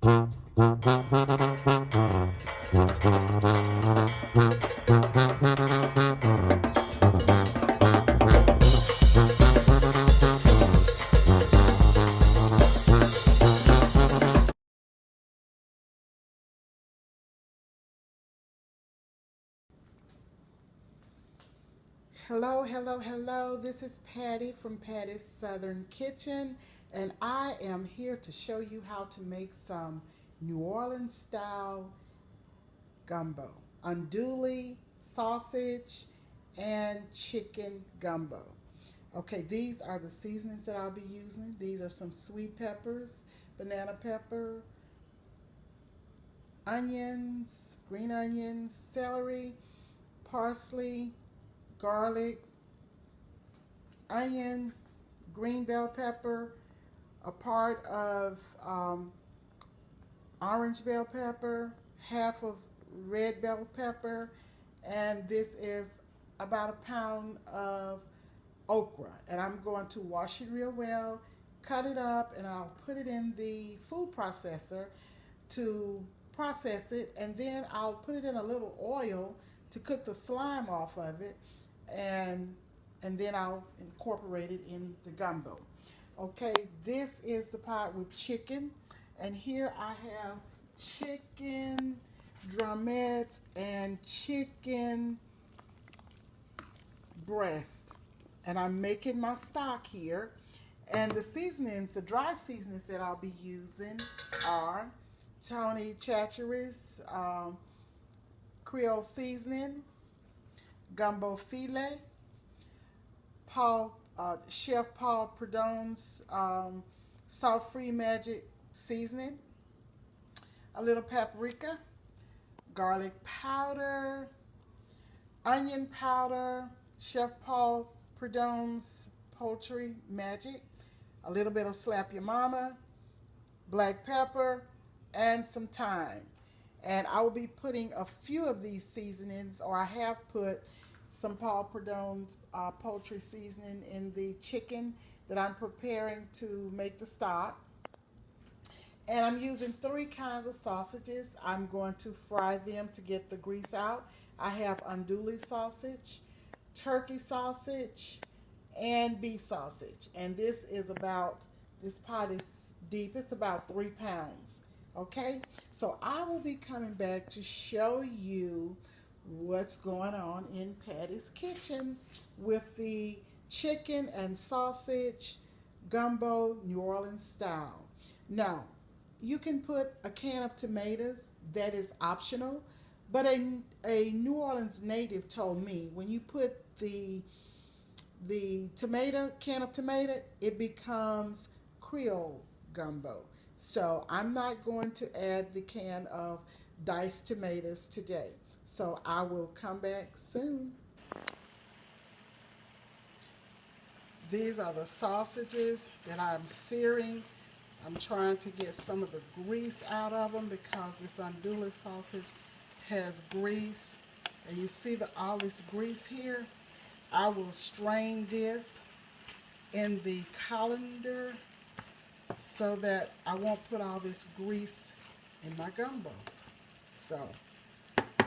Hello, hello, hello. This is Patty from Patty's Southern Kitchen, and I am here to show you how to make some New Orleans style gumbo. Andouille, sausage, and chicken gumbo. Okay, these are the seasonings that I'll be using. These are some sweet peppers, banana pepper, onions, green onions, celery, parsley, garlic, onion, green bell pepper, a part of orange bell pepper, half of red bell pepper, and this is about a pound of okra. And I'm going to wash it real well, cut it up, and I'll put it in the food processor to process it, and then I'll put it in a little oil to cook the slime off of it, and then I'll incorporate it in the gumbo. Okay, this is the pot with chicken, and here I have chicken drumettes and chicken breast, and I'm making my stock here. And the seasonings, the dry seasonings that I'll be using are Tony Chachery's Creole seasoning, gumbo filet, Chef Paul Prudhomme's salt-free magic seasoning, a little paprika, garlic powder, onion powder, Chef Paul Prudhomme's poultry magic, a little bit of Slap Your Mama, black pepper, and some thyme. And I will be putting a few of these seasonings, or I have put some Paul Prudhomme's poultry seasoning in the chicken that I'm preparing to make the stock. And I'm using three kinds of sausages. I'm going to fry them to get the grease out. I have andouille sausage, turkey sausage, and beef sausage. And this pot is deep. It's about 3 pounds. Okay, so I will be coming back to show you what's going on in Patty's kitchen with the chicken and sausage gumbo New Orleans style. Now, you can put a can of tomatoes, that is optional, but a New Orleans native told me when you put the can of tomato, it becomes Creole gumbo. So I'm not going to add the can of diced tomatoes today. So I will come back soon. These are the sausages that I'm searing. I'm trying to get some of the grease out of them because this andouille sausage has grease. And you see all this grease here? I will strain this in the colander so that I won't put all this grease in my gumbo. So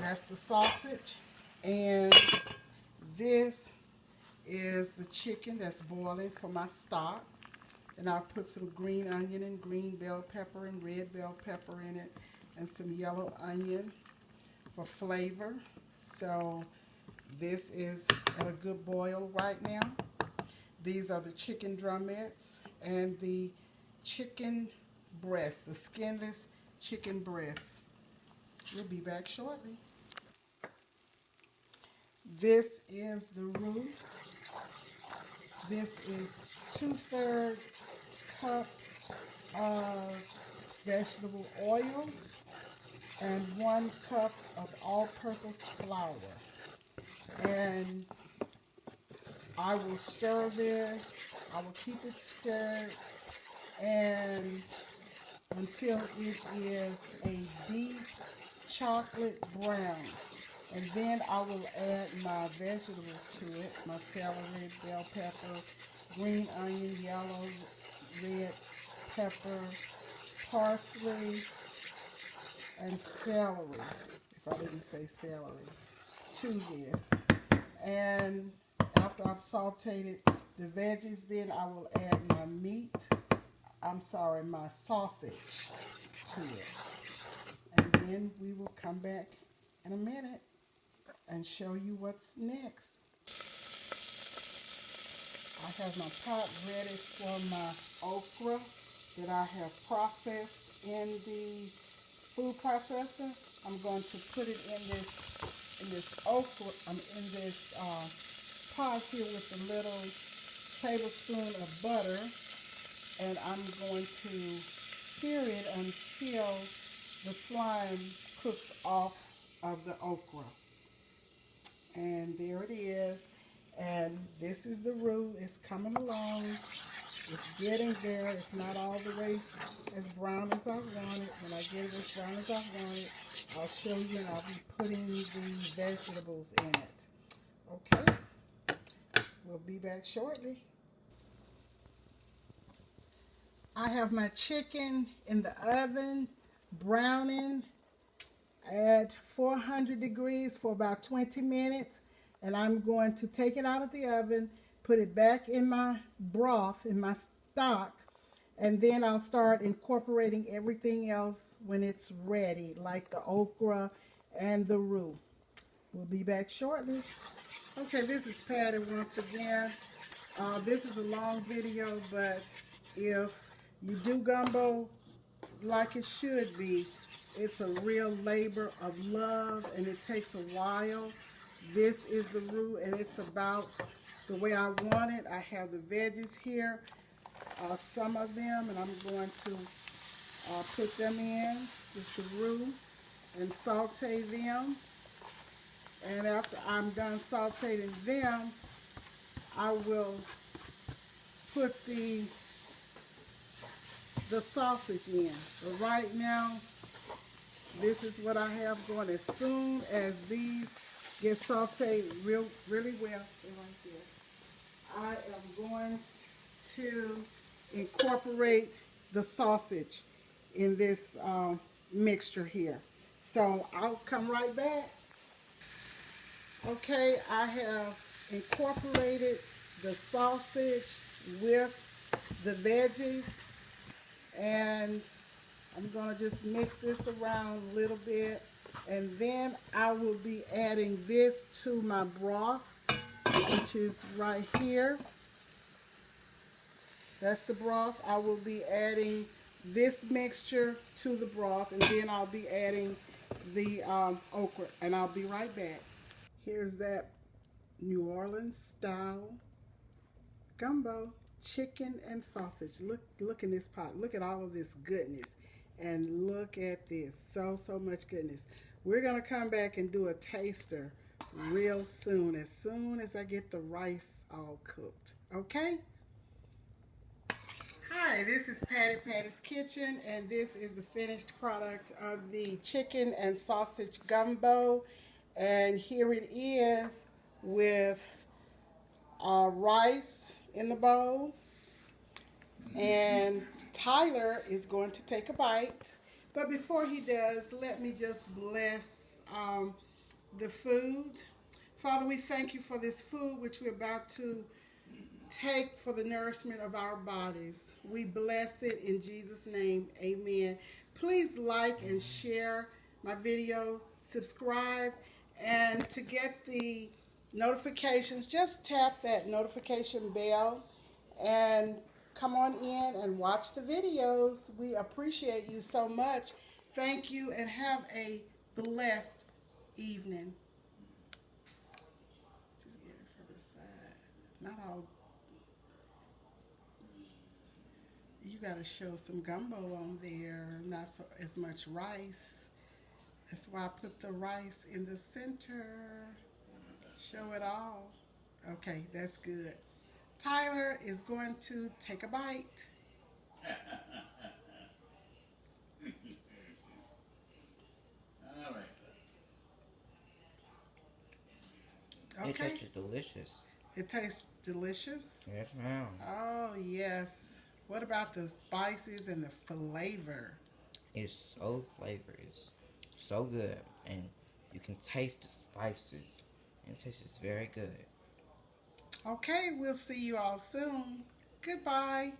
that's the sausage, and this is the chicken that's boiling for my stock. And I'll put some green onion and green bell pepper and red bell pepper in it, and some yellow onion for flavor. So this is at a good boil right now. These are the chicken drumettes and the chicken breast, the skinless chicken breast. We'll be back shortly. This is the roux. This is 2/3 cup of vegetable oil and 1 cup of all-purpose flour. And I will stir this. I will keep it stirred and until it is a deep chocolate brown. And then I will add my vegetables to it, my celery, bell pepper, green onion, yellow, red pepper, parsley, and celery, if I didn't say celery, to this. And after I've sauteed the veggies, then I will add my meat, my sausage to it. And then we will come back in a minute and show you what's next. I have my pot ready for my okra that I have processed in the food processor. I'm going to put it in this okra, in this pot here with a little tablespoon of butter, and I'm going to stir it until the slime cooks off of the okra. And there it is. And this is the roux. It's coming along. It's getting there. It's not all the way as brown as I want it. When I get it as brown as I want it, I'll show you, and I'll be putting the vegetables in it. Okay. We'll be back shortly. I have my chicken in the oven, browning at 400 degrees for about 20 minutes. And I'm going to take it out of the oven, put it back in my broth, in my stock, and then I'll start incorporating everything else when it's ready, like the okra and the roux. We'll be back shortly. Okay, this is Patty once again. This is a long video, but if you do gumbo like it should be, it's a real labor of love, and it takes a while. This is the roux, and it's about the way I want it. I have the veggies here, some of them, and I'm going to put them in with the roux and saute them. And after I'm done sauteing them, I will put the sausage in. But right now, this is what I have going. As soon as these get sauteed really well, stay right there, I am going to incorporate the sausage in this mixture here. So I'll come right back. Okay, I have incorporated the sausage with the veggies, and I'm going to just mix this around a little bit, and then I will be adding this to my broth, which is right here. That's the broth. I will be adding this mixture to the broth, and then I'll be adding the okra, and I'll be right back. Here's that New Orleans style gumbo, chicken and sausage. Look in this pot. Look at all of this goodness. And look at this. So much goodness. We're going to come back and do a taster real soon as I get the rice all cooked. Okay? Hi, this is Patty's Kitchen, and this is the finished product of the chicken and sausage gumbo. And here it is with rice in the bowl. And Tyler is going to take a bite. But before he does, let me just bless the food. Father, we thank you for this food which we're about to take for the nourishment of our bodies. We bless it in Jesus' name. Amen. Please like and share my video. Subscribe. And to get the notifications, just tap that notification bell and come on in and watch the videos. We appreciate you so much. Thank you, and have a blessed evening. Just get it from the side. Not all. You got to show some gumbo on there, not so as much rice. That's why I put the rice in the center. Show it all. Okay, that's good. Tyler is going to take a bite. All right. Okay. It tastes delicious. It tastes delicious? Yes, ma'am. Oh, yes. What about the spices and the flavor? It's so flavorous. so good, and you can taste the spices, and it tastes very good. Okay, we'll see you all soon. Goodbye.